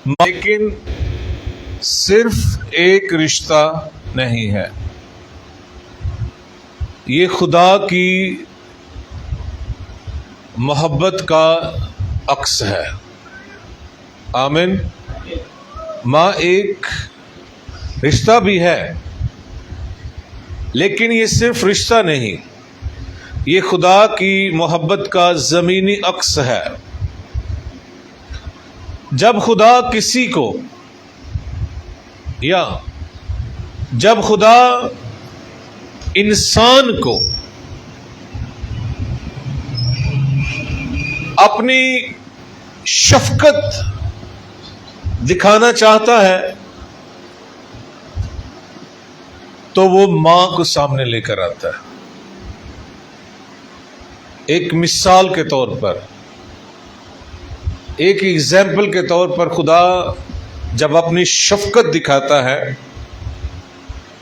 لیکن صرف ایک رشتہ نہیں ہے، یہ خدا کی محبت کا عکس ہے۔ آمین۔ ماں ایک رشتہ بھی ہے، لیکن یہ صرف رشتہ نہیں، یہ خدا کی محبت کا زمینی عکس ہے۔ جب خدا کسی کو یا جب خدا انسان کو اپنی شفقت دکھانا چاہتا ہے تو وہ ماں کو سامنے لے کر آتا ہے۔ ایک مثال کے طور پر، ایک ایگزامپل کے طور پر خدا جب اپنی شفقت دکھاتا ہے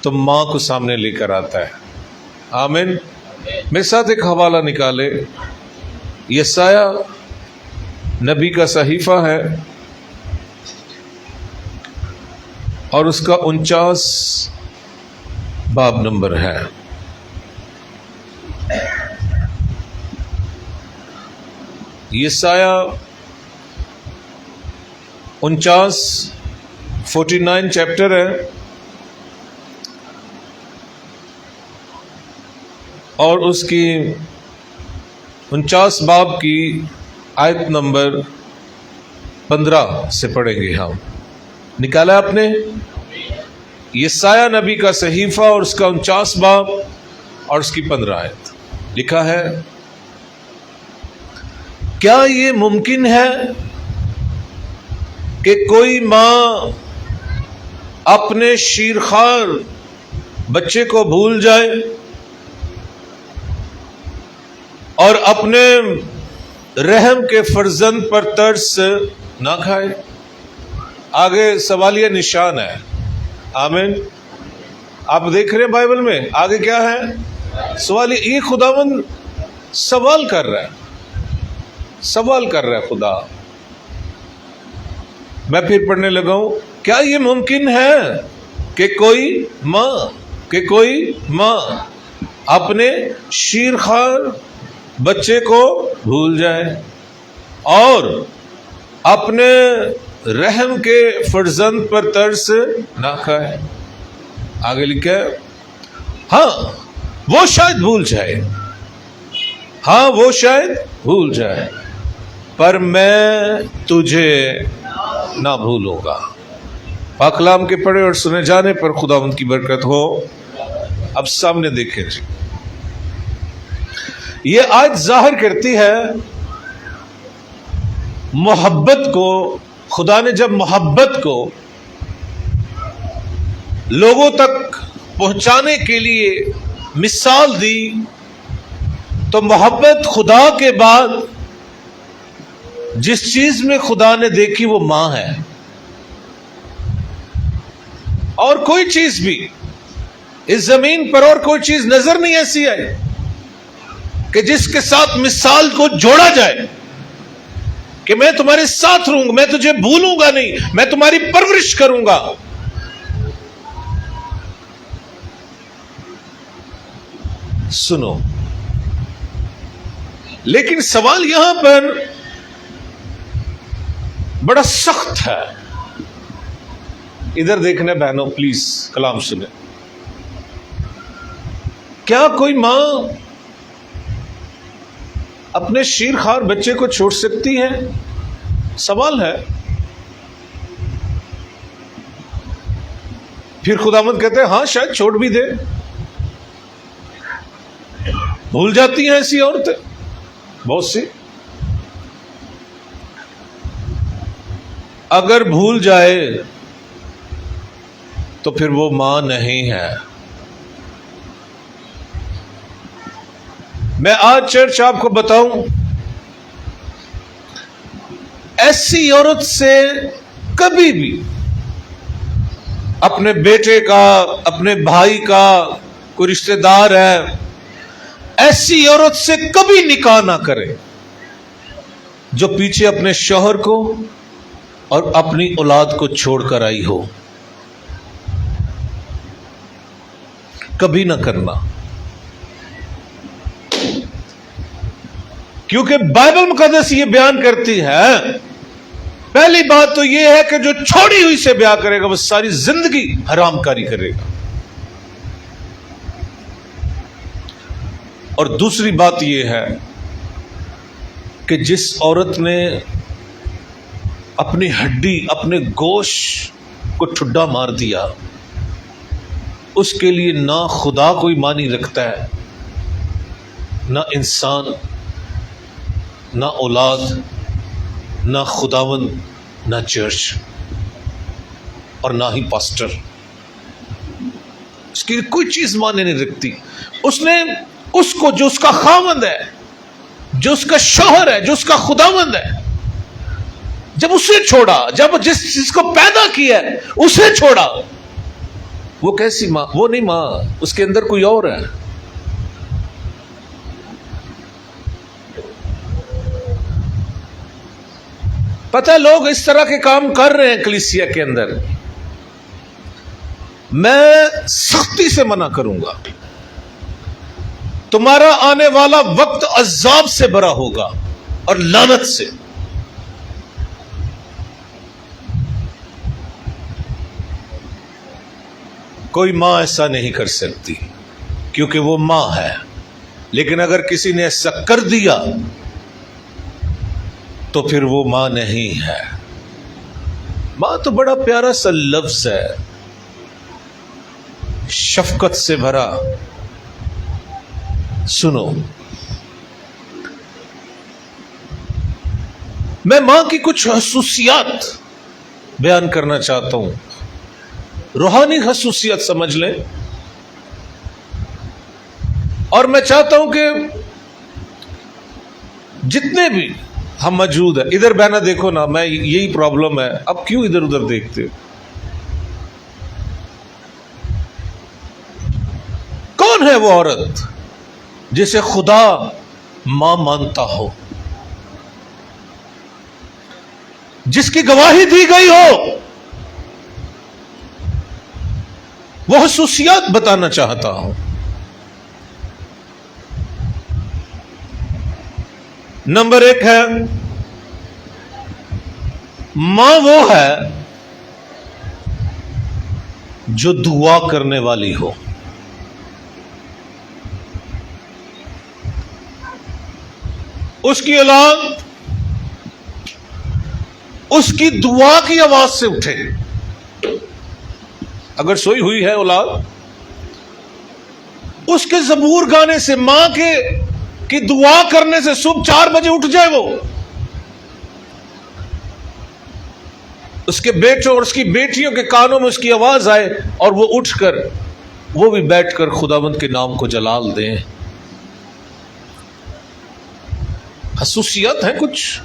تو ماں کو سامنے لے کر آتا ہے۔ آمین۔ میرے ساتھ ایک حوالہ نکالے، یسایہ نبی کا صحیفہ ہے اور اس کا 49 باب نمبر ہے۔ یسایہ 49 چیپٹر ہے اور اس کی 49 باب کی آیت نمبر 15 سے پڑھیں گے ہم۔ نکالا آپ نے؟ یسایہ نبی کا صحیفہ اور اس کا 49 باب اور اس کی 15 آیت لکھا ہے، کیا یہ ممکن ہے کہ کوئی ماں اپنے شیرخوار بچے کو بھول جائے اور اپنے رحم کے فرزند پر ترس نہ کھائے؟ آگے سوالیہ نشان ہے۔ آمین۔ آپ دیکھ رہے ہیں بائبل میں آگے کیا ہے؟ سوالیہ۔ یہ خداوند سوال کر رہا ہے، سوال کر رہا ہے خدا۔ میں پھر پڑھنے لگا ہوں، کیا یہ ممکن ہے کہ کوئی ماں اپنے شیرخوار بچے کو بھول جائے اور اپنے رحم کے فرزند پر ترس نہ کھائے؟ آگے لکھا ہے، ہاں وہ شاید بھول جائے، ہاں وہ شاید بھول جائے، پر میں تجھے نہ بھولوں گا۔ پاک کلام کے پڑھے اور سنے جانے پر خداوند کی برکت ہو۔ اب سامنے دیکھیں جی، یہ آیت ظاہر کرتی ہے محبت کو۔ خدا نے جب محبت کو لوگوں تک پہنچانے کے لیے مثال دی تو محبت خدا کے بعد جس چیز میں خدا نے دیکھی وہ ماں ہے، اور کوئی چیز بھی اس زمین پر اور کوئی چیز نظر نہیں ایسی آئی کہ جس کے ساتھ مثال کو جوڑا جائے کہ میں تمہارے ساتھ رہوں گا، میں تجھے بھولوں گا نہیں، میں تمہاری پرورش کروں گا۔ سنو، لیکن سوال یہاں پر بڑا سخت ہے۔ ادھر دیکھنا بہنوں، پلیز کلام سنیں۔ کیا کوئی ماں اپنے شیرخوار بچے کو چھوڑ سکتی ہے؟ سوال ہے۔ پھر خداوند کہتے ہیں ہاں شاید چھوڑ بھی دے۔ بھول جاتی ہیں ایسی عورتیں بہت سی۔ اگر بھول جائے تو پھر وہ ماں نہیں ہے۔ میں آج چرچ آپ کو بتاؤں، ایسی عورت سے کبھی بھی اپنے بیٹے کا، اپنے بھائی کا کوئی رشتہ دار ہے، ایسی عورت سے کبھی نکاح نہ کرے جو پیچھے اپنے شوہر کو اور اپنی اولاد کو چھوڑ کر آئی ہو، کبھی نہ کرنا، کیونکہ بائبل مقدس یہ بیان کرتی ہے، پہلی بات تو یہ ہے کہ جو چھوڑی ہوئی سے بیاہ کرے گا وہ ساری زندگی حرام کاری کرے گا، اور دوسری بات یہ ہے کہ جس عورت نے اپنی ہڈی، اپنے گوشت کو ٹھڈا مار دیا، اس کے لیے نہ خدا کوئی معنی رکھتا ہے، نہ انسان، نہ اولاد، نہ خداوند، نہ چرچ، اور نہ ہی پاسٹر۔ اس کی کوئی چیز معنی نہیں رکھتی۔ اس نے اس کو، جو اس کا خاوند ہے، جو اس کا شوہر ہے، جو اس کا خداوند ہے، جب اسے چھوڑا، جب جس کو پیدا کیا ہے اسے چھوڑا، وہ کیسی ماں؟ وہ نہیں ماں، اس کے اندر کوئی اور ہے۔ پتہ ہے لوگ اس طرح کے کام کر رہے ہیں کلیسیا کے اندر، میں سختی سے منع کروں گا۔ تمہارا آنے والا وقت عذاب سے بھرا ہوگا اور لعنت سے۔ کوئی ماں ایسا نہیں کر سکتی کیونکہ وہ ماں ہے، لیکن اگر کسی نے ایسا کر دیا تو پھر وہ ماں نہیں ہے۔ ماں تو بڑا پیارا سا لفظ ہے، شفقت سے بھرا۔ سنو، میں ماں کی کچھ خصوصیات بیان کرنا چاہتا ہوں، روحانی خصوصیت سمجھ لیں، اور میں چاہتا ہوں کہ جتنے بھی ہم موجود ہیں، ادھر بہنا دیکھو نا، میں یہی پرابلم ہے، اب کیوں ادھر ادھر دیکھتے ہو؟ کون ہے وہ عورت جسے خدا ماں مانتا ہو، جس کی گواہی دی گئی ہو؟ وہ خصوصیات بتانا چاہتا ہوں۔ نمبر 1 ہے، ماں وہ ہے جو دعا کرنے والی ہو۔ اس کی اولاد اس کی دعا کی آواز سے اٹھے۔ اگر سوئی ہوئی ہے اولاد، اس کے زبور گانے سے، ماں کی دعا کرنے سے صبح 4 بجے اٹھ جائے، وہ اس کے بیٹوں اور اس کی بیٹیوں کے کانوں میں اس کی آواز آئے، اور وہ اٹھ کر، وہ بھی بیٹھ کر خداوند کے نام کو جلال دیں۔ خصوصیات ہیں، کچھ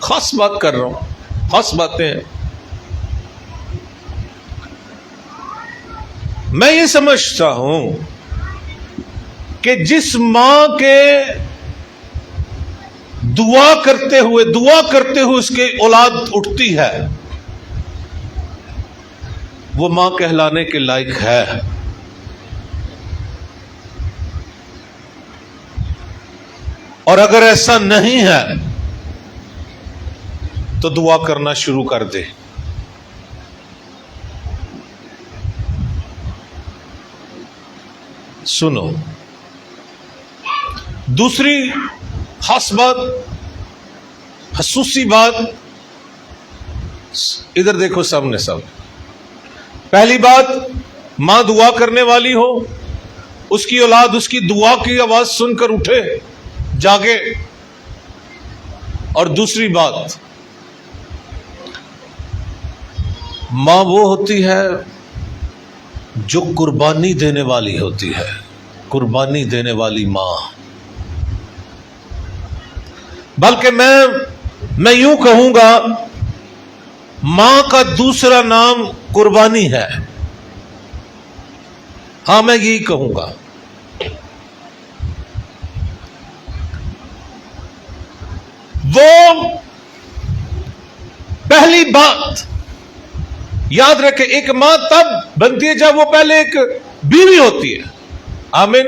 خاص بات کر رہا ہوں، خاص باتیں ہیں۔ میں یہ سمجھتا ہوں کہ جس ماں کے دعا کرتے ہوئے اس کی اولاد اٹھتی ہے، وہ ماں کہلانے کے لائق ہے۔ اور اگر ایسا نہیں ہے تو دعا کرنا شروع کر دے۔ سنو، دوسری خاص بات، خصوصی بات، ادھر دیکھو سامنے سب۔ پہلی بات، ماں دعا کرنے والی ہو، اس کی اولاد اس کی دعا کی آواز سن کر اٹھے، جاگے۔ اور دوسری بات، ماں وہ ہوتی ہے جو قربانی دینے والی ہوتی ہے، قربانی دینے والی ماں۔ بلکہ میں یوں کہوں گا، ماں کا دوسرا نام قربانی ہے۔ ہاں، میں یہی کہوں گا۔ وہ پہلی بات یاد رکھے، ایک ماں تب بنتی ہے جب وہ پہلے ایک بیوی ہوتی ہے، آمین،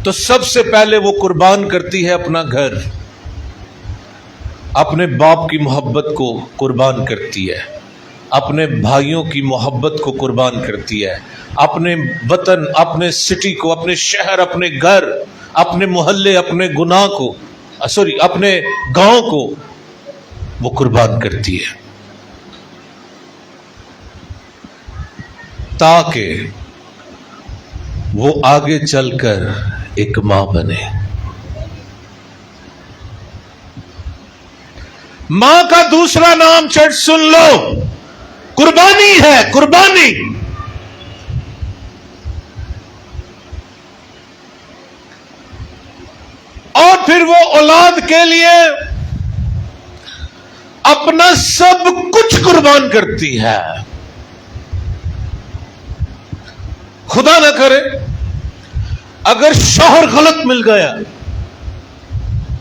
تو سب سے پہلے وہ قربان کرتی ہے اپنا گھر، اپنے باپ کی محبت کو قربان کرتی ہے، اپنے بھائیوں کی محبت کو قربان کرتی ہے، اپنے وطن، اپنے سٹی کو، اپنے شہر، اپنے گھر، اپنے محلے، اپنے گناہ کو، اپنے گاؤں کو وہ قربان کرتی ہے، تاکہ وہ آگے چل کر ایک ماں بنے۔ ماں کا دوسرا نام چرچ سن لو، قربانی ہے، قربانی۔ اور پھر وہ اولاد کے لیے اپنا سب کچھ قربان کرتی ہے۔ خدا نہ کرے اگر شوہر غلط مل گیا،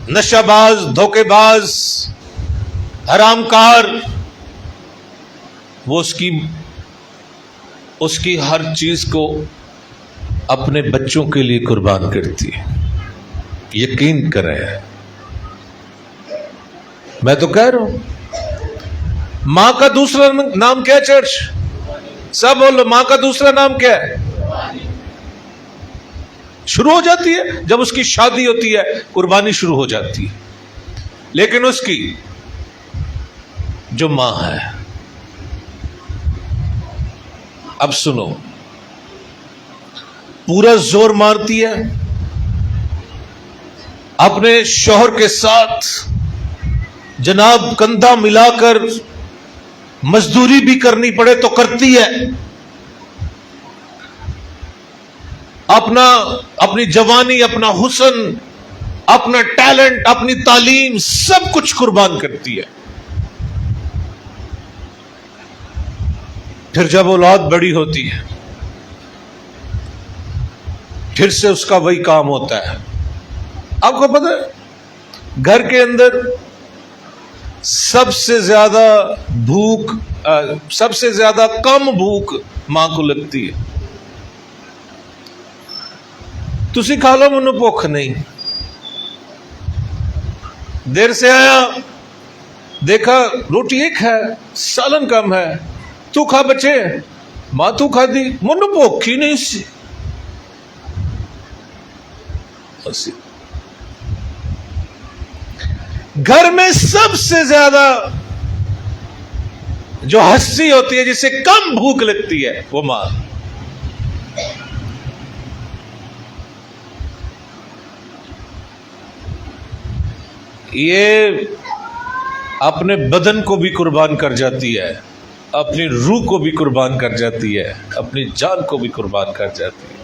نشہ باز، دھوکے باز، حرام کار، وہ اس کی ہر چیز کو اپنے بچوں کے لیے قربان کرتی ہے۔ یقین کریں، میں تو کہہ رہا ہوں، ماں کا دوسرا نام کیا ہے چرچ؟ سب بولو، ماں کا دوسرا نام کیا ہے؟ شروع ہو جاتی ہے جب اس کی شادی ہوتی ہے، قربانی شروع ہو جاتی ہے۔ لیکن اس کی جو ماں ہے، اب سنو، پورا زور مارتی ہے اپنے شوہر کے ساتھ، جناب کندھا ملا کر مزدوری بھی کرنی پڑے تو کرتی ہے، اپنی جوانی، اپنا حسن، اپنا ٹیلنٹ، اپنی تعلیم، سب کچھ قربان کرتی ہے۔ پھر جب اولاد بڑی ہوتی ہے، پھر سے اس کا وہی کام ہوتا ہے۔ آپ کو پتہ ہے گھر کے اندر سب سے زیادہ کم بھوک ماں کو لگتی ہے۔ تسی کھا لو، منو بھوک نہیں، دیر سے آیا، دیکھا روٹی ایک ہے، سالن کم ہے، تو کھا بچے، ماں تو کھا دی، منو بھوک ہی نہیں سی۔ گھر میں سب سے زیادہ جو ہستی ہوتی ہے، جسے کم بھوک لگتی ہے، وہ ماں۔ یہ اپنے بدن کو بھی قربان کر جاتی ہے، اپنی روح کو بھی قربان کر جاتی ہے، اپنی جان کو بھی قربان کر جاتی ہے۔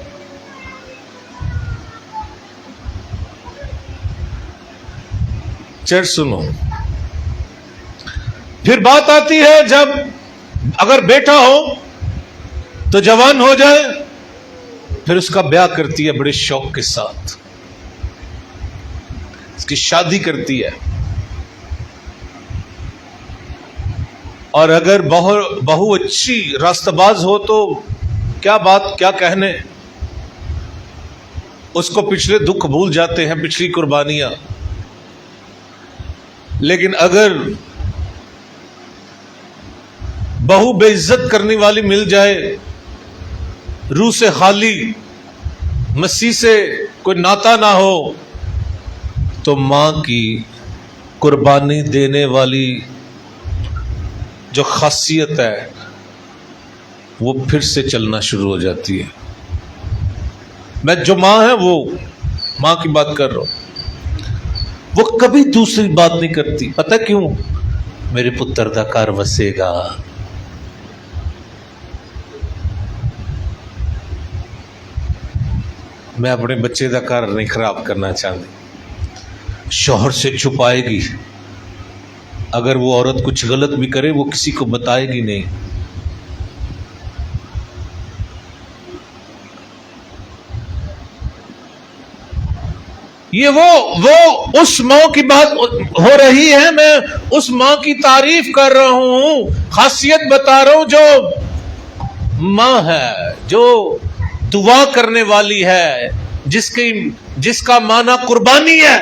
چرچ سنو، پھر بات آتی ہے جب اگر بیٹا ہو تو جوان ہو جائے، پھر اس کا بیاہ کرتی ہے بڑے شوق کے ساتھ، اس کی شادی کرتی ہے، اور اگر بہو اچھی راستہ باز ہو تو کیا بات، کیا کہنے، اس کو پچھلے دکھ بھول جاتے ہیں، پچھلی قربانیاں۔ لیکن اگر بہو بے عزت کرنے والی مل جائے، روح سے خالی، مسیح سے کوئی ناتا نہ ہو، تو ماں کی قربانی دینے والی جو خاصیت ہے وہ پھر سے چلنا شروع ہو جاتی ہے۔ میں جو ماں ہے وہ ماں کی بات کر رہا ہوں، وہ کبھی دوسری بات نہیں کرتی۔ پتہ کیوں؟ میرے پتر دا گھر وسے گا، میں اپنے بچے دا گھر نہیں خراب کرنا چاہتی۔ شوہر سے چھپائے گی، اگر وہ عورت کچھ غلط بھی کرے وہ کسی کو بتائے گی نہیں۔ یہ وہ اس ماں کی بات ہو رہی ہے. میں اس ماں کی تعریف کر رہا ہوں, خاصیت بتا رہا ہوں جو ماں ہے, جو دعا کرنے والی ہے, جس کا معنی قربانی ہے.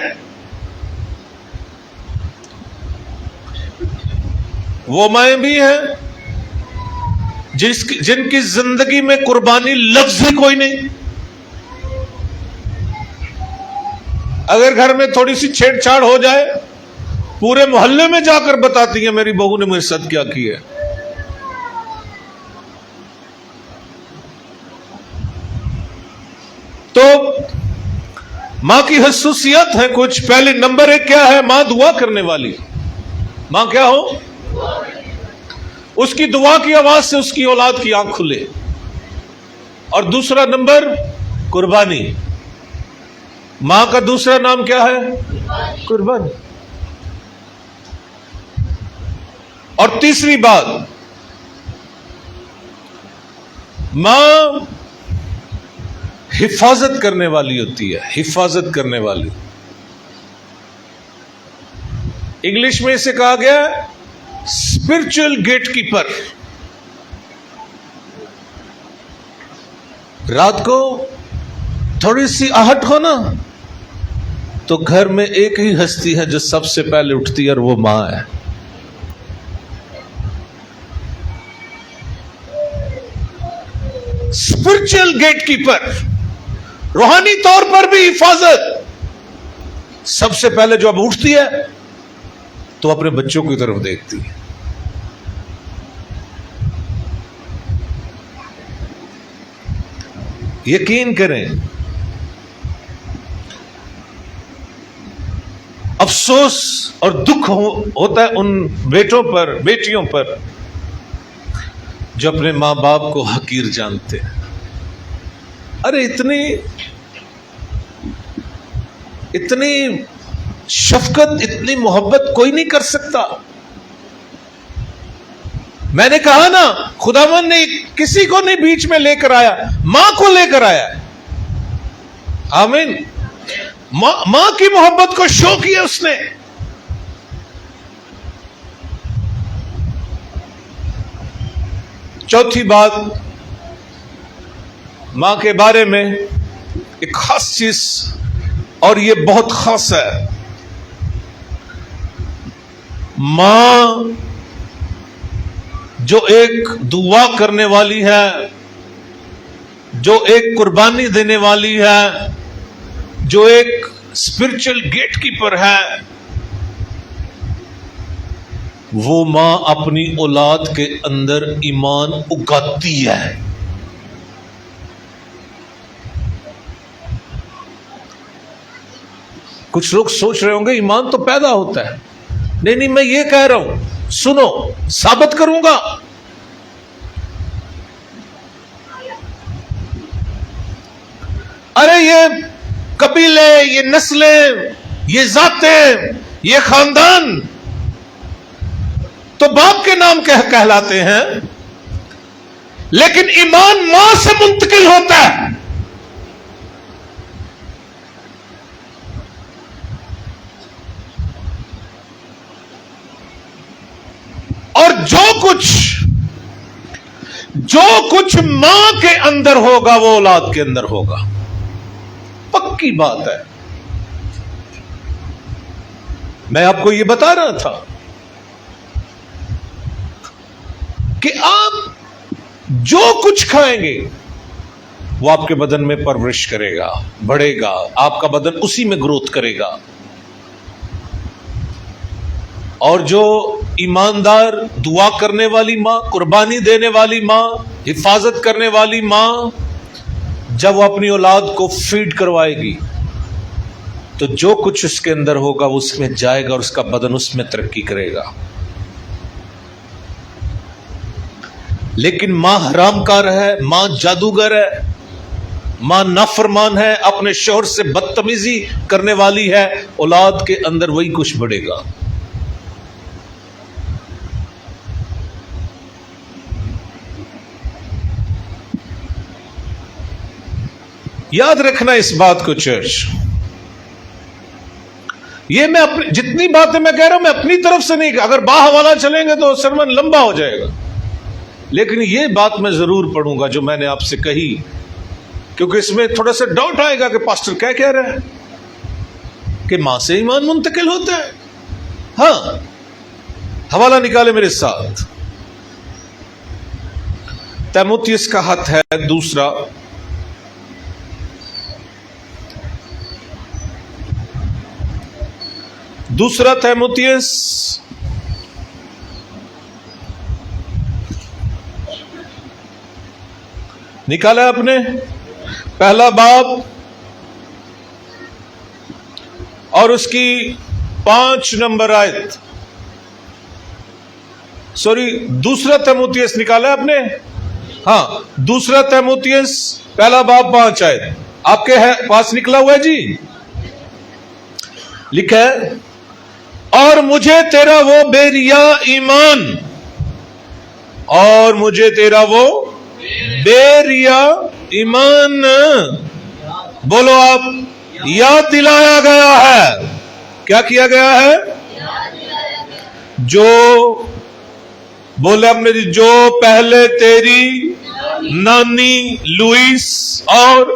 وہ مائیں بھی ہیں جن کی زندگی میں قربانی لفظ ہی کوئی نہیں. اگر گھر میں تھوڑی سی چھیڑ چھاڑ ہو جائے, پورے محلے میں جا کر بتاتی ہیں میری بہو نے میرے ساتھ کیا کیا. تو ماں کی خصوصیت ہے کچھ. پہلے نمبر 1 کیا ہے؟ ماں دعا کرنے والی. ماں کیا ہو؟ اس کی دعا کی آواز سے اس کی اولاد کی آنکھ کھلے. اور دوسرا نمبر قربانی. ماں کا دوسرا نام کیا ہے؟ قربانی. اور تیسری بات, ماں حفاظت کرنے والی ہوتی ہے. حفاظت کرنے والی, انگلش میں اسے کہا گیا اسپرچل گیٹ کیپر. رات کو تھوڑی سی آہٹ ہو نا, تو گھر میں ایک ہی ہستی ہے جو سب سے پہلے اٹھتی ہے, اور وہ ماں ہے. اسپرچل گیٹ کیپر, روحانی طور پر بھی حفاظت. سب سے پہلے جو اب اٹھتی ہے تو اپنے بچوں کی طرف دیکھتی ہے. یقین کریں, افسوس اور دکھ ہوتا ہے ان بیٹوں پر, بیٹیوں پر جو اپنے ماں باپ کو حقیر جانتے ہیں. ارے اتنی شفقت, اتنی محبت کوئی نہیں کر سکتا. میں نے کہا نا, خداوند نے کسی کو نہیں بیچ میں لے کر آیا, ماں کو لے کر آیا. آمین. ماں کی محبت کو شو کیا اس نے. چوتھی بات, ماں کے بارے میں ایک خاص چیز, اور یہ بہت خاص ہے. ماں جو ایک دعا کرنے والی ہے, جو ایک قربانی دینے والی ہے, جو ایک اسپرچل گیٹ کیپر ہے, وہ ماں اپنی اولاد کے اندر ایمان اگاتی ہے. کچھ لوگ سوچ رہے ہوں گے ایمان تو پیدا ہوتا ہے. نہیں, میں یہ کہہ رہا ہوں, سنو, ثابت کروں گا. ارے یہ قبیلے, یہ نسلیں, یہ ذاتیں, یہ خاندان تو باپ کے نام کہلاتے ہیں, لیکن ایمان ماں سے منتقل ہوتا ہے. اور جو کچھ ماں کے اندر ہوگا وہ اولاد کے اندر ہوگا. پکی بات ہے. میں آپ کو یہ بتا رہا تھا کہ آپ جو کچھ کھائیں گے وہ آپ کے بدن میں پرورش کرے گا, بڑھے گا, آپ کا بدن اسی میں گروتھ کرے گا. اور جو ایماندار, دعا کرنے والی ماں, قربانی دینے والی ماں, حفاظت کرنے والی ماں, جب وہ اپنی اولاد کو فیڈ کروائے گی تو جو کچھ اس کے اندر ہوگا وہ اس میں جائے گا, اور اس کا بدن اس میں ترقی کرے گا. لیکن ماں حرام کار ہے, ماں جادوگر ہے, ماں نافرمان ہے, اپنے شوہر سے بدتمیزی کرنے والی ہے, اولاد کے اندر وہی کچھ بڑھے گا. یاد رکھنا اس بات کو چرچ, یہ میں اپنی جتنی باتیں میں کہہ رہا ہوں میں اپنی طرف سے نہیں، اگر باحوالہ چلیں گے تو سرمن لمبا ہو جائے گا، لیکن یہ بات میں ضرور پڑھوں گا جو میں نے آپ سے کہی، کیونکہ اس میں تھوڑا سا ڈاؤٹ آئے گا کہ پاسٹر کیا کہہ رہا ہے کہ ماں سے ایمان منتقل ہوتا ہے۔ ہاں، حوالہ نکالے میرے ساتھ، تیموتھیوس کا خط ہے دوسرا تیموتھیوس نکالا آپ نے، پہلا باب اور اس کی 5 نمبر آیت، دوسرا تیموتھیوس نکالا آپ نے، ہاں دوسرا تیموتھیوس پہلا باب 5 آیت آپ کے پاس نکلا ہوا ہے جی، لکھا ہے اور مجھے تیرا وہ بے ریا ایمان، اور مجھے تیرا وہ بے ریا ایمان، بولو آپ، یاد دلایا گیا ہے۔ کیا کیا گیا ہے؟ جو بولے اپنے جو پہلے تیری نانی لوئس اور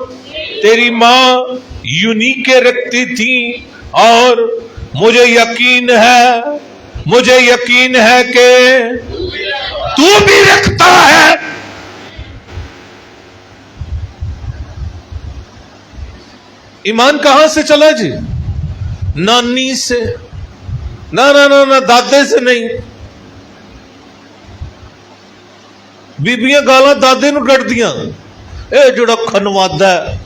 تیری ماں یونیکے رکھتی تھی، اور مجھے یقین ہے کہ تو بھی رکھتا ہے۔ ایمان کہاں سے چلا جی؟ نانی سے، نہ دادے سے نہیں۔ بیبیاں گالاں دادے نو کٹ دیاں، اے جڑا کھنوادا ہے،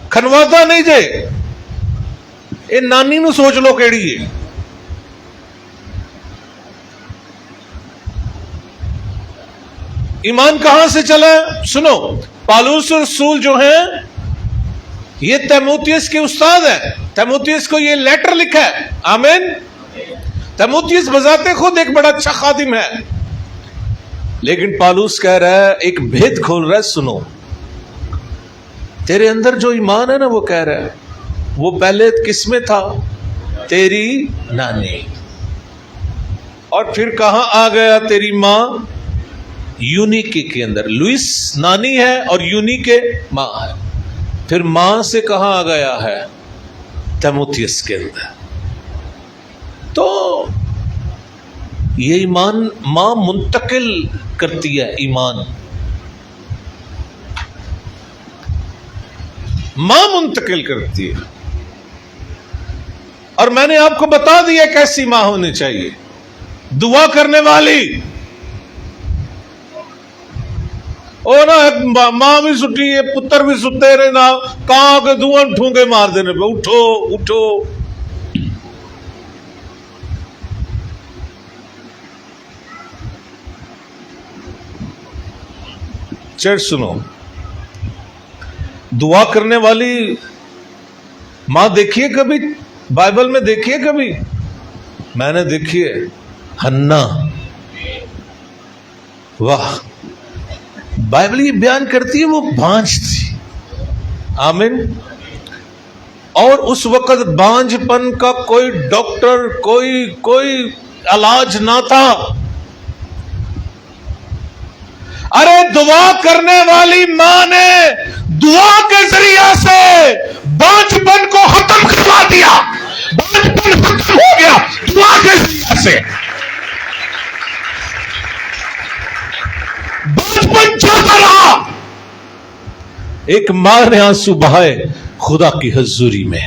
کھنوادا نہیں جے، اے نانی نو سوچ لو کیڑی ہے۔ ایمان کہاں سے چلا؟ سنو، پالوس رسول جو ہیں یہ تیموتھیوس کے استاد ہیں، تیموتھیوس کو یہ لیٹر لکھا ہے، آمین۔ تیموتھیوس بذات خود ایک بڑا اچھا خادم ہے، لیکن پالوس کہہ رہا ہے، ایک بھید کھول رہا ہے، سنو، تیرے اندر جو ایمان ہے نا، وہ کہہ رہا ہے وہ پہلے کس میں تھا؟ تیری نانی، اور پھر کہاں آ گیا؟ تیری ماں یونیکے کے اندر، لوئس نانی ہے اور یونیکے ماں ہے، پھر ماں سے کہاں آ گیا ہے؟ تیموتھیوس کے اندر۔ تو یہ ایمان ماں منتقل کرتی ہے، ایمان ماں منتقل کرتی ہے، اور میں نے آپ کو بتا دیا کیسی ماں ہونی چاہیے، دعا کرنے والی۔ او نا ماں بھی سٹی ہے، پتر بھی ستے رہے نا، کہاں کے دعا ٹھونگے مار دینے پہ، اٹھو اٹھو۔ چرچ سنو، دعا کرنے والی ماں دیکھیے کبھی؟ بائبل میں دیکھیے کبھی؟ میں نے دیکھی ہے، ہنا، واہ، بائبل یہ بیان کرتی ہے وہ بانجھ تھی، آمین۔ اور اس وقت بانجھ پن کا کوئی ڈاکٹر، کوئی علاج نہ تھا۔ ارے دعا کرنے والی ماں نے دعا کے ذریعے سے بانجھ پن کو ختم کروا دیا، بانجھ پن ختم ہو گیا دعا کے ذریعے سے، بانجھ پن جاتا رہا۔ ایک ماں نے آنسو بہائے خدا کی حضوری میں۔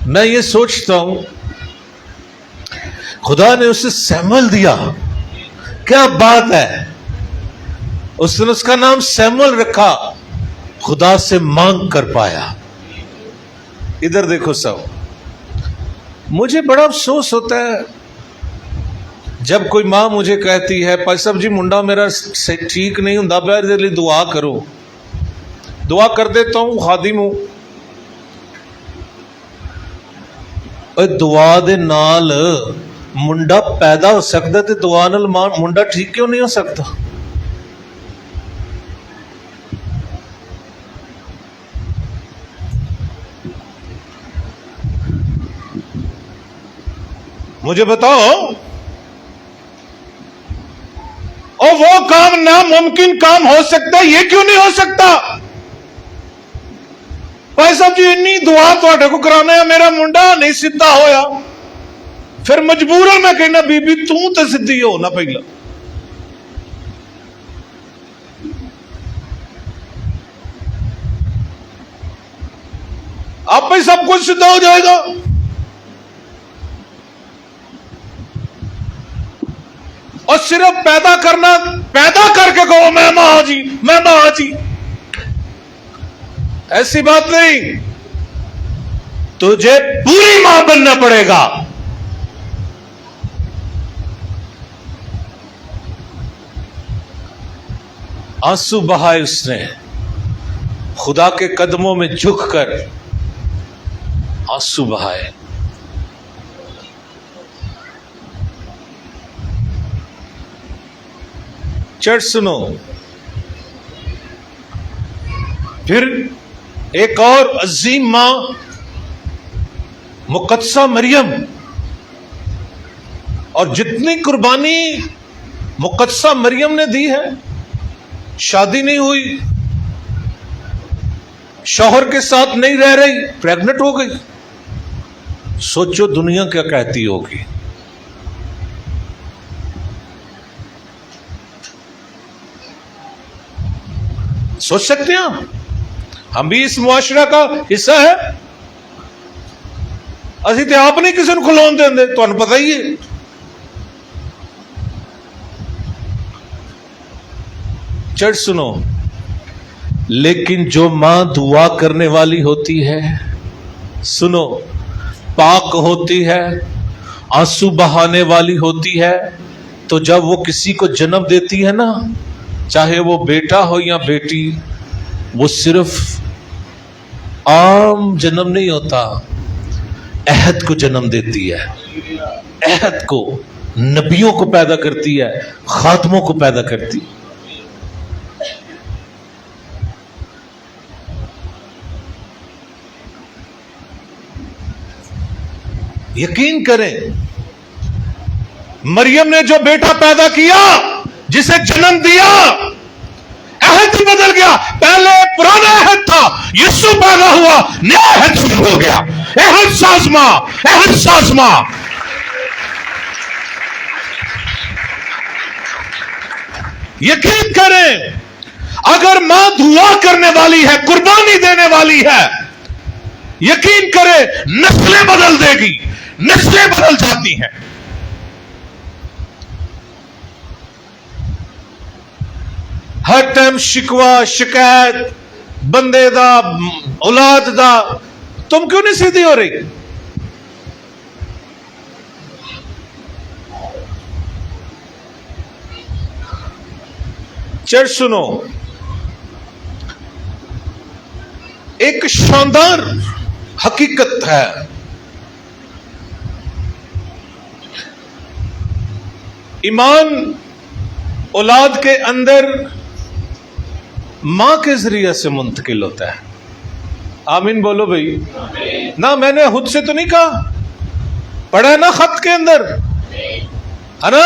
میں یہ سوچتا ہوں خدا نے اسے سیمول دیا، کیا بات ہے، اس نے اس کا نام سیمول رکھا، خدا سے مانگ کر پایا۔ ادھر دیکھو سب، مجھے بڑا افسوس ہوتا ہے جب کوئی ماں مجھے کہتی ہے پائی صاحب جی منڈا میرا ٹھیک نہیں ہوں، میرے لیے دعا کرو۔ دعا کر دیتا ہوں، خادم ہوں، دعا دے نال منڈا پیدا ہو سکتا تے دعا نال منڈا ٹھیک کیوں نہیں ہو سکتا؟ مجھے بتاؤ، اور وہ کام ناممکن کام ہو سکتا ہے، یہ کیوں نہیں ہو سکتا؟ بھائی صاحب جی انی دعا تواڈے کو کرانا ہے، میرا منڈا نہیں سیدھا ہویا، پھر مجبورن میں کہنا بی بی تو تے سیدھی ہو نا پہلا۔ آپ ہی سب کچھ سیدھا ہو جائے گا۔ اور صرف پیدا کرنا، پیدا کر کے کہو میں ماں جی، میں ماں جی، ایسی بات نہیں، تجھے پوری ماں بننا پڑے گا۔ آنسو بہائے اس نے، خدا کے قدموں میں جھک کر آنسو بہائے۔ چرچ سنو، پھر ایک اور عظیم ماں مقدسہ مریم، اور جتنی قربانی مقدسہ مریم نے دی ہے، شادی نہیں ہوئی، شوہر کے ساتھ نہیں رہ رہی، پریگنٹ ہو گئی، سوچو دنیا کیا کہتی ہوگی۔ سوچ سکتے ہیں ہم بھی اس معاشرہ کا حصہ ہے؟ اسی تے آپ نہیں کسی نے کھلون دیں دے، تو انہوں پتہ ہی ہے۔ چرچ سنو، لیکن جو ماں دعا کرنے والی ہوتی ہے، سنو، پاک ہوتی ہے، آنسو بہانے والی ہوتی ہے، تو جب وہ کسی کو جنم دیتی ہے نا، چاہے وہ بیٹا ہو یا بیٹی، وہ صرف عام جنم نہیں ہوتا، عہد کو جنم دیتی ہے، عہد کو، نبیوں کو پیدا کرتی ہے، خاتموں کو پیدا کرتی ہے۔ یقین کریں، مریم نے جو بیٹا پیدا کیا، جسے جنم دیا، عہد ہی بدل گیا۔ پہلے پرانا عہد تھا، یسوع پیدا ہوا، نیا عہد شروع ہو گیا، عہد سازماں، عہد سازماں۔ یقین کریں، اگر ماں دعا کرنے والی ہے، قربانی دینے والی ہے، یقین کریں نسلیں بدل دے گی، نسلیں بدل جاتی ہیں۔ ہر ٹائم شکوہ شکایت بندے دا، اولاد دا، تم کیوں نہیں سیدھی ہو رہی؟ چرچ سنو، ایک شاندار حقیقت ہے، ایمان اولاد کے اندر ماں کے ذریعے سے منتقل ہوتا ہے۔ آمین بولو بھائی۔ نہ میں نے خود سے تو نہیں کہا، پڑھا ہے نا خط کے اندر، ہے نا،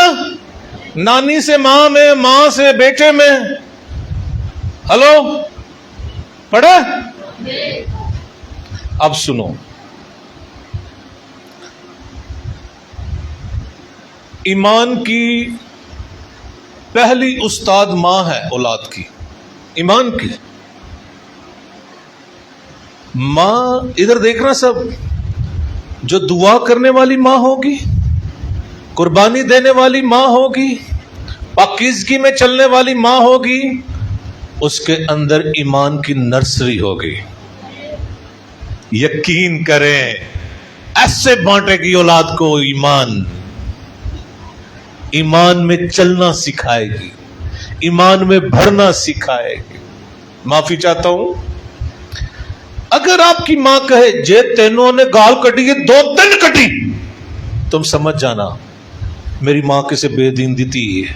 نانی سے ماں میں، ماں سے بیٹے میں، ہلو پڑھا؟ اب سنو، ایمان کی پہلی استاد ماں ہے اولاد کی، ایمان کی ماں۔ ادھر دیکھنا سب، جو دعا کرنے والی ماں ہوگی، قربانی دینے والی ماں ہوگی، پاکیزگی میں چلنے والی ماں ہوگی، اس کے اندر ایمان کی نرسری ہوگی۔ یقین کریں، ایسے بانٹے گی اولاد کو ایمان، ایمان میں چلنا سکھائے گی، ایمان میں بڑھنا سکھائے گی۔ معافی چاہتا ہوں، اگر آپ کی ماں کہے جے تینوں نے گال کٹی، 2 کٹی، تم سمجھ جانا میری ماں کسے بے دین دیتی ہے۔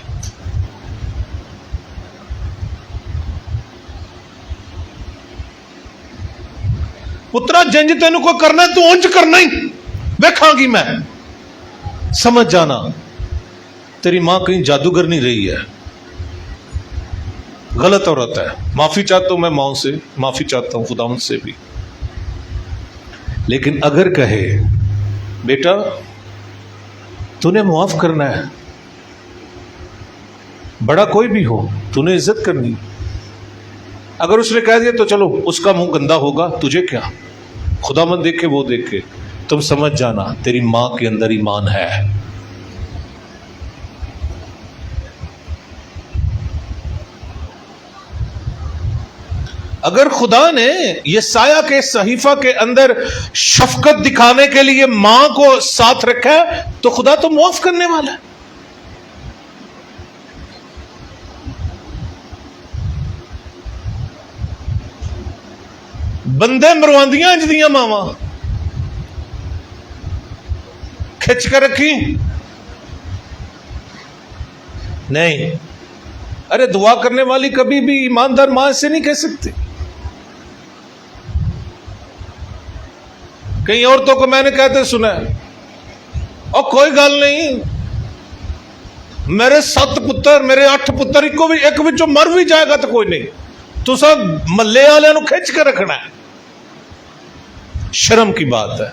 پترا جنج تینوں کو کرنا ہے تو انج کرنا ہی، دیکھاں گی میں۔ سمجھ جانا تیری ماں کہیں جادوگر نہیں رہی ہے، غلط عورت ہے. معافی چاہتا ہوں میں ماں سے، معافی چاہتا ہوں خداوند سے بھی. لیکن اگر کہے بیٹا تو نے معاف کرنا ہے، بڑا کوئی بھی ہو تو نے عزت کرنی. اگر اس نے کہہ دیا تو چلو اس کا منہ گندا ہوگا، تجھے کیا، خداوند دیکھے وہ دیکھے، تم سمجھ جانا تیری ماں کے اندر ایمان ہے. اگر خدا نے یہ سایہ کے صحیفہ کے اندر شفقت دکھانے کے لیے ماں کو ساتھ رکھا ہے تو خدا تو معاف کرنے والا ہے. بندے مرواندیاں جدیاں ماواں کھچ کر رکھی نہیں. ارے دعا کرنے والی کبھی بھی ایماندار ماں ایسے نہیں کہہ سکتی. کئی عورتوں کو میں نے کہتے سنا ہے، اور کوئی گل نہیں، میرے 7 پتر، میرے 8 پتر، ایک بچوں مر بھی جائے گا تو کوئی نہیں، تو سب محلے والے نو کھچ کے رکھنا ہے. شرم کی بات ہے.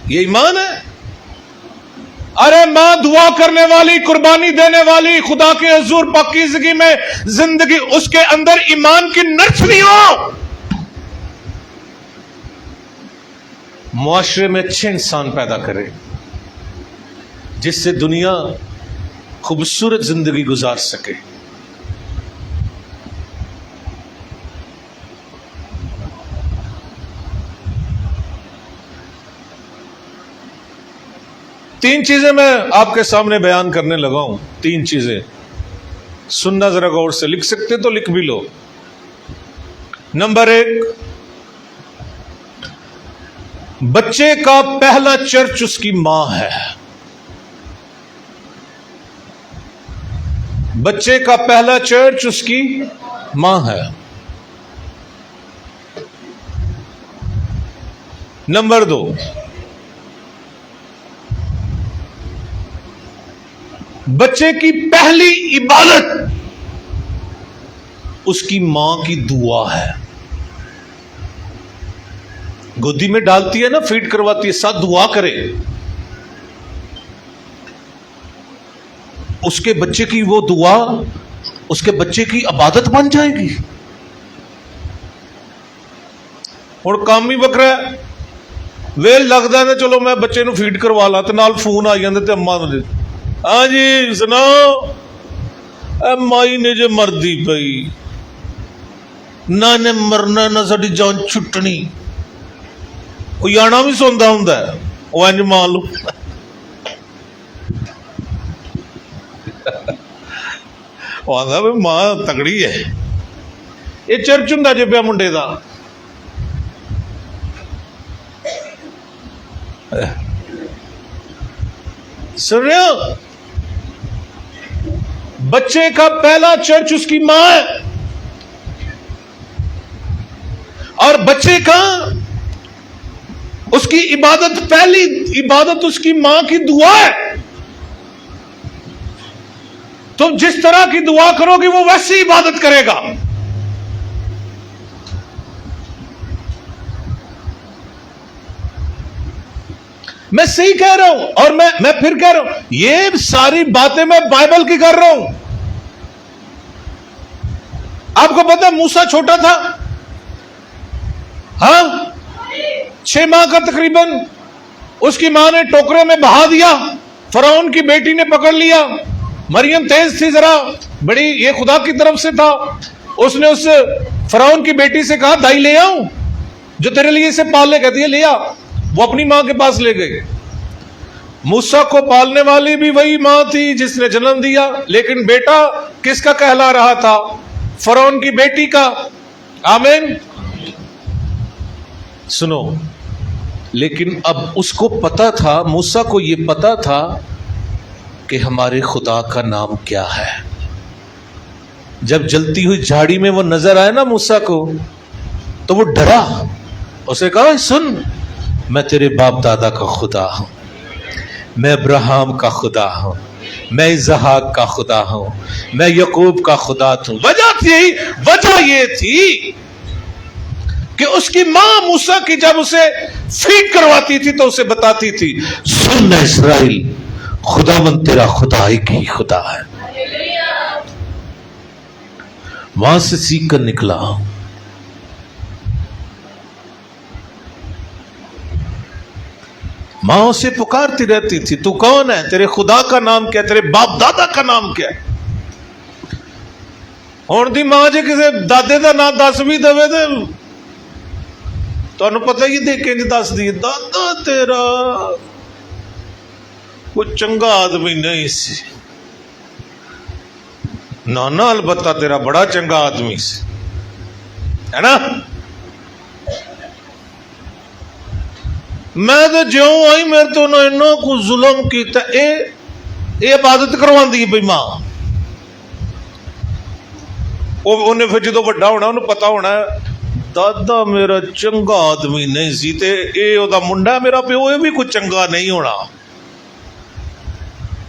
یہ ایمان ہے. ارے ماں دعا کرنے والی، قربانی دینے والی، خدا کے حضور پاکیزگی میں زندگی، اس کے اندر ایمان کی نرسری ہو، معاشرے میں اچھے انسان پیدا کرے جس سے دنیا خوبصورت زندگی گزار سکے. تین چیزیں میں آپ کے سامنے بیان کرنے لگا ہوں. 3 چیزیں سننا ذرا غور سے، لکھ سکتے تو لکھ بھی لو. نمبر 1، بچے کا پہلا چرچ اس کی ماں ہے. بچے کا پہلا چرچ اس کی ماں ہے. نمبر 2، بچے کی پہلی عبادت اس کی ماں کی دعا ہے. گودی میں ڈالتی ہے نا، فیڈ کرواتی ہے، ساتھ دعا کرے، اس کے بچے کی وہ دعا اس کے بچے کی عبادت بن جائے گی. اور کام بھی بکرا ہے، ویل لگتا ہے چلو میں بچے نو فیڈ کروا لا، تو نال فون آ جاندے تے اما دے، ہاں جی سناؤ، اے مائی نے جو مردی پئی، نہ نے مرنا نہ ساڈی جان چھٹنی. کوئی آنا بھی سوندا ہوندا ہے، وہ انج مان لو. وہ آندا بھی ماں تگڑی ہے. یہ چرچ ہوندا جے پیا منڈے دا. سن رہے ہو؟ بچے کا پہلا چرچ اس کی ماں ہے، اور بچے کا اس کی عبادت، پہلی عبادت اس کی ماں کی دعا ہے. تم جس طرح کی دعا کرو گی وہ ویسی عبادت کرے گا. میں صحیح کہہ رہا ہوں، اور میں پھر کہہ رہا ہوں، یہ ساری باتیں میں بائبل کی کر رہا ہوں. آپ کو پتا موسیٰ چھوٹا تھا، ہاں 6 ماہ کا تقریباً، اس کی ماں نے ٹوکرے میں بہا دیا، فرعون کی بیٹی نے پکڑ لیا. مریم تیز تھی ذرا بڑی، یہ خدا کی طرف سے تھا. اس نے اس فرعون کی بیٹی سے کہا دائی لے آؤں جو تیرے لیے اسے پال لے. کہتی ہے لے آ. وہ اپنی ماں کے پاس لے گئے. موسیٰ کو پالنے والی بھی وہی ماں تھی جس نے جنم دیا، لیکن بیٹا کس کا کہلا رہا تھا؟ فرعون کی بیٹی کا. آمین. سنو، لیکن اب اس کو پتا تھا، موسیٰ کو یہ پتا تھا کہ ہمارے خدا کا نام کیا ہے. جب جلتی ہوئی جھاڑی میں وہ نظر آئے نا موسیٰ کو، تو وہ ڈرا، اسے کہا سن، میں تیرے باپ دادا کا خدا ہوں، میں ابراہیم کا خدا ہوں، میں اسحاق کا خدا ہوں، میں یعقوب کا خدا ہوں۔ وجہ یہ تھی کہ اس کی ماں موسیٰ کی جب اسے فیڈ کرواتی تھی تو اسے بتاتی تھی سن اسرائیل، خداوند تیرا خدا ایک ہی خدا ہے۔ وہاں سے سیکھ کر نکلا۔ ماں اسے پکارتی رہتی تھی تو کون ہے، تیرے خدا کا نام کیا، تیرے باپ دادا کا نام کیا ہے؟ ہن دی ماں جے کسے دادے دا نام دس بھی دے تے تانوں پتہ ہی دے کے دس دی دادا تیرا کوئی چنگا آدمی نہیں سی، نانا البتہ تیرا بڑا چنگا آدمی سی، ہے نا؟ میں تو جیوں آئی میرے تو انہوں کو ظلم کیتا، اے عبادت کرواندی ہے بھئی ماں۔ انہیں پھر جدو بڑا ہونا انہوں پتا ہونا دادا میرا چنگا آدمی نہیں سی تے اے او دا منڈا میرا پیو اے بھی کچھ چنگا نہیں ہونا۔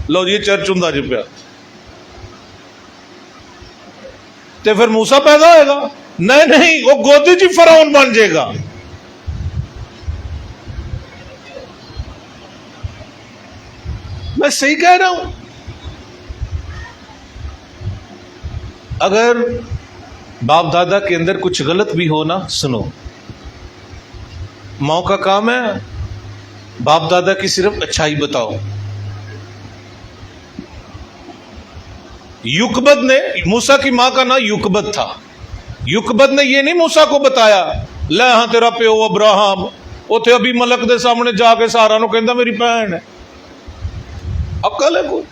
لو جی چرچ ہوندا جی پیا تے پھر موسیٰ پیدا ہوئے گا؟ نہیں، وہ گودی جی فرعون بن جائے گا۔ میں صحیح کہہ رہا ہوں؟ اگر باپ دادا کے اندر کچھ غلط بھی ہو نا، سنو، ماں کا کام ہے باپ دادا کی صرف اچھائی بتاؤ۔ یوکبد نے، موسیٰ کی ماں کا نام یوکبد تھا، یوکبد نے یہ نہیں موسیٰ کو بتایا لے ہاں تیرا پیو ابراہیم اوتھے ابھی ملک دے سامنے جا کے سارا نو کہندا میری بہن ہے۔ عقل ہے کوئی؟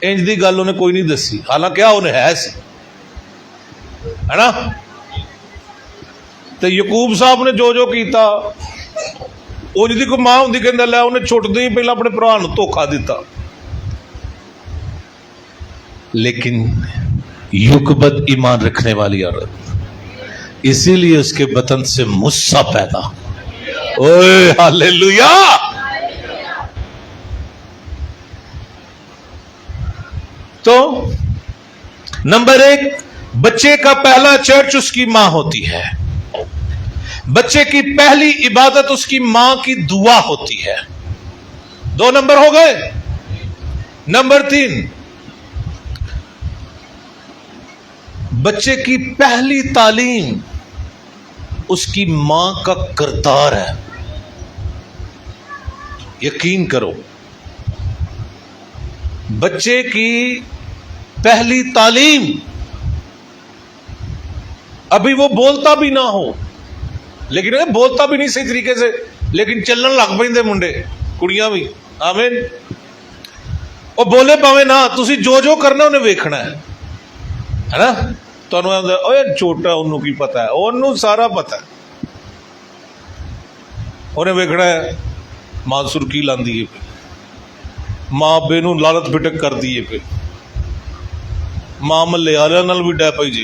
انج دی گل انہیں کوئی نہیں دسی، حالانکہ انہیں ہے سی، ہے نا؟ تو یعقوب صاحب نے جو کیتا انج دی کوئی ماں ہوندی کہندا لے انہیں چھٹ دی پہلے اپنے بھرا نو دھوکا دیتا۔ لیکن یوکبد ایمان رکھنے والی عورت، اسی لیے اس کے بطن سے موسیٰ پیدا۔ اوئے ہاللیلویا! تو نمبر 1، بچے کا پہلا چرچ اس کی ماں ہوتی ہے، بچے کی پہلی عبادت اس کی ماں کی دعا ہوتی ہے۔ 2 نمبر ہو گئے۔ نمبر 3، بچے کی پہلی تعلیم اس کی ماں کا کردار ہے۔ یقین کرو، بچے کی پہلی تعلیم، ابھی وہ بولتا بھی نہ ہو، لیکن بولتا بھی نہیں صحیح طریقے سے، لیکن چلن لگ پے منڈے کڑیاں بھی، آمین۔ وہ بولے پاوے نہ، تسی جو کرنا انہیں ویکھنا ہے نا؟ تانوں اوے چھوٹا انہوں کی پتہ ہے، انہوں سارا پتہ ہے، انہیں ویکھنا ہے ماں سرکی لاندی ہے پہ، ماں بے نو لالت بھٹک کر دیے پہ، ماں ملے آلے نال بھی ڈے پئی جی،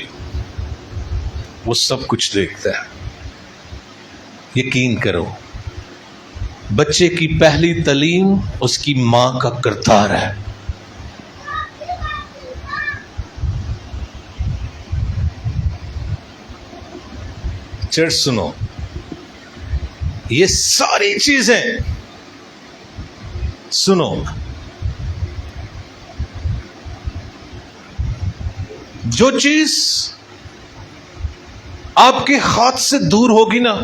وہ سب کچھ دیکھتا ہے۔ یقین کرو، بچے کی پہلی تعلیم اس کی ماں کا کردار ہے۔ چرچ سنو، یہ ساری چیزیں سنو، جو چیز آپ کے ہاتھ سے دور ہوگی نا،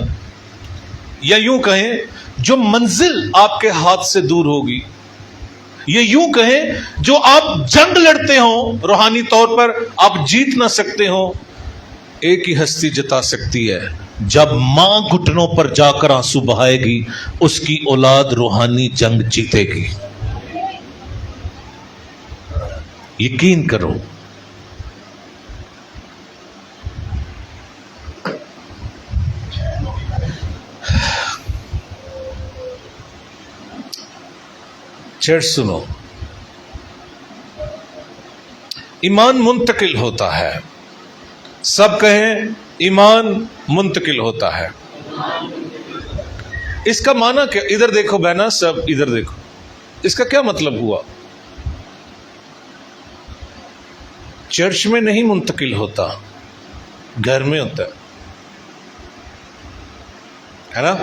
یا یوں کہیں جو منزل آپ کے ہاتھ سے دور ہوگی، یہ یوں کہیں جو آپ جنگ لڑتے ہوں روحانی طور پر آپ جیت نہ سکتے ہوں، ایک ہی ہستی جتا سکتی ہے۔ جب ماں گھٹنوں پر جا کر آنسو بہائے گی، اس کی اولاد روحانی جنگ جیتے گی۔ یقین کرو۔ چرچ سنو، ایمان منتقل ہوتا ہے۔ سب کہیں ایمان منتقل ہوتا ہے۔ اس کا معنی کیا؟ ادھر دیکھو بہنا، سب ادھر دیکھو، اس کا کیا مطلب ہوا؟ چرچ میں نہیں منتقل ہوتا، گھر میں ہوتا ہے نا؟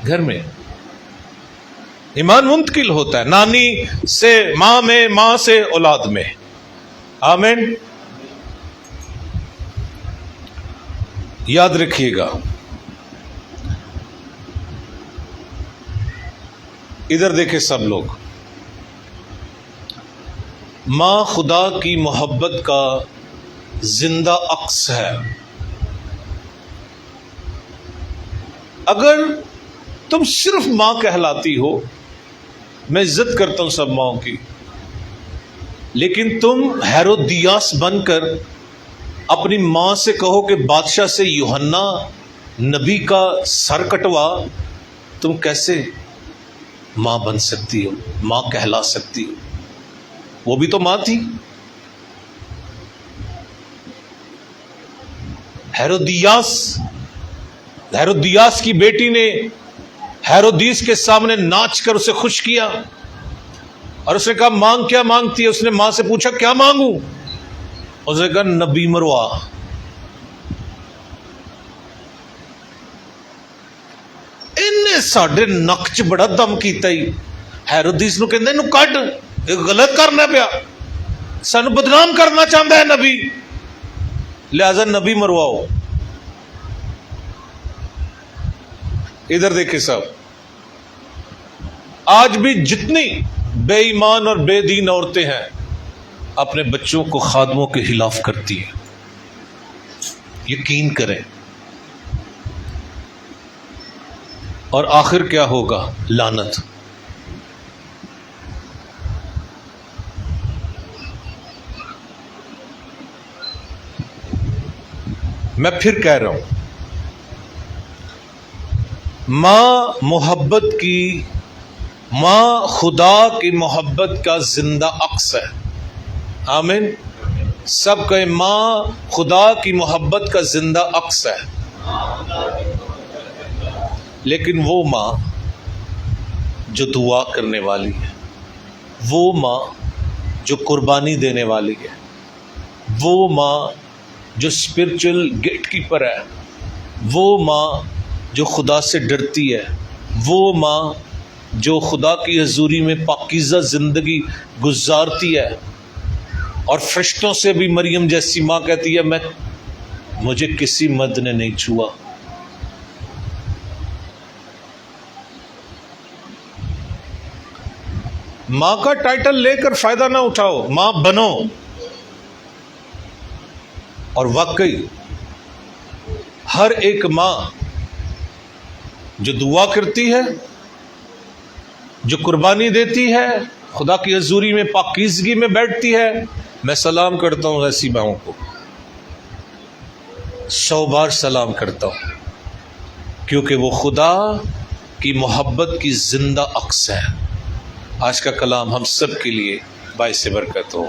گھر میں ایمان منتقل ہوتا ہے، نانی سے ماں میں، ماں سے اولاد میں۔ آمین۔ یاد رکھیے گا، ادھر دیکھیں سب لوگ، ماں خدا کی محبت کا زندہ عکس ہے۔ اگر تم صرف ماں کہلاتی ہو، میں عزت کرتا ہوں سب ماؤں کی، لیکن تم ہیرودیاس بن کر اپنی ماں سے کہو کہ بادشاہ سے یوحنا نبی کا سر کٹوا، تم کیسے ماں بن سکتی ہو، ماں کہلا سکتی ہو؟ وہ بھی تو ماں تھی۔ ہیرودیاس کی بیٹی نے ہیرودیس کے سامنے ناچ کر اسے خوش کیا، اور اس نے کہا مانگ کیا مانگتی ہے؟ اس نے ماں سے پوچھا کیا مانگوں؟ اس نے کہا نبی مروا۔ انہیں ساڈے نک چ بڑا دم کیتا ہی، ہیرودیس نو کہندے نو کڈ، یہ غلط کرنا پیا، سانو بدنام کرنا چاہتا ہے نبی، لہذا نبی مرواؤ۔ ادھر دیکھیں سب، آج بھی جتنی بے ایمان اور بے دین عورتیں ہیں اپنے بچوں کو خادموں کے خلاف کرتی ہیں، یقین کریں، اور آخر کیا ہوگا؟ لعنت۔ میں پھر کہہ رہا ہوں، ماں خدا کی محبت کا زندہ عکس ہے۔ آمین۔ سب کہیں ماں خدا کی محبت کا زندہ عکس ہے، لیکن وہ ماں جو دعا کرنے والی ہے، وہ ماں جو قربانی دینے والی ہے، وہ ماں جو اسپرچل گیٹ کیپر ہے، وہ ماں جو خدا سے ڈرتی ہے، وہ ماں جو خدا کی حضوری میں پاکیزہ زندگی گزارتی ہے، اور فرشتوں سے بھی مریم جیسی ماں کہتی ہے مجھے کسی مرد نے نہیں چھوا۔ ماں کا ٹائٹل لے کر فائدہ نہ اٹھاؤ، ماں بنو۔ اور واقعی ہر ایک ماں جو دعا کرتی ہے، جو قربانی دیتی ہے، خدا کی حضوری میں پاکیزگی میں بیٹھتی ہے، میں سلام کرتا ہوں ایسی ماؤں کو، 100 بار سلام کرتا ہوں، کیونکہ وہ خدا کی محبت کی زندہ عکس ہے۔ آج کا کلام ہم سب کے لیے باعث برکت ہو۔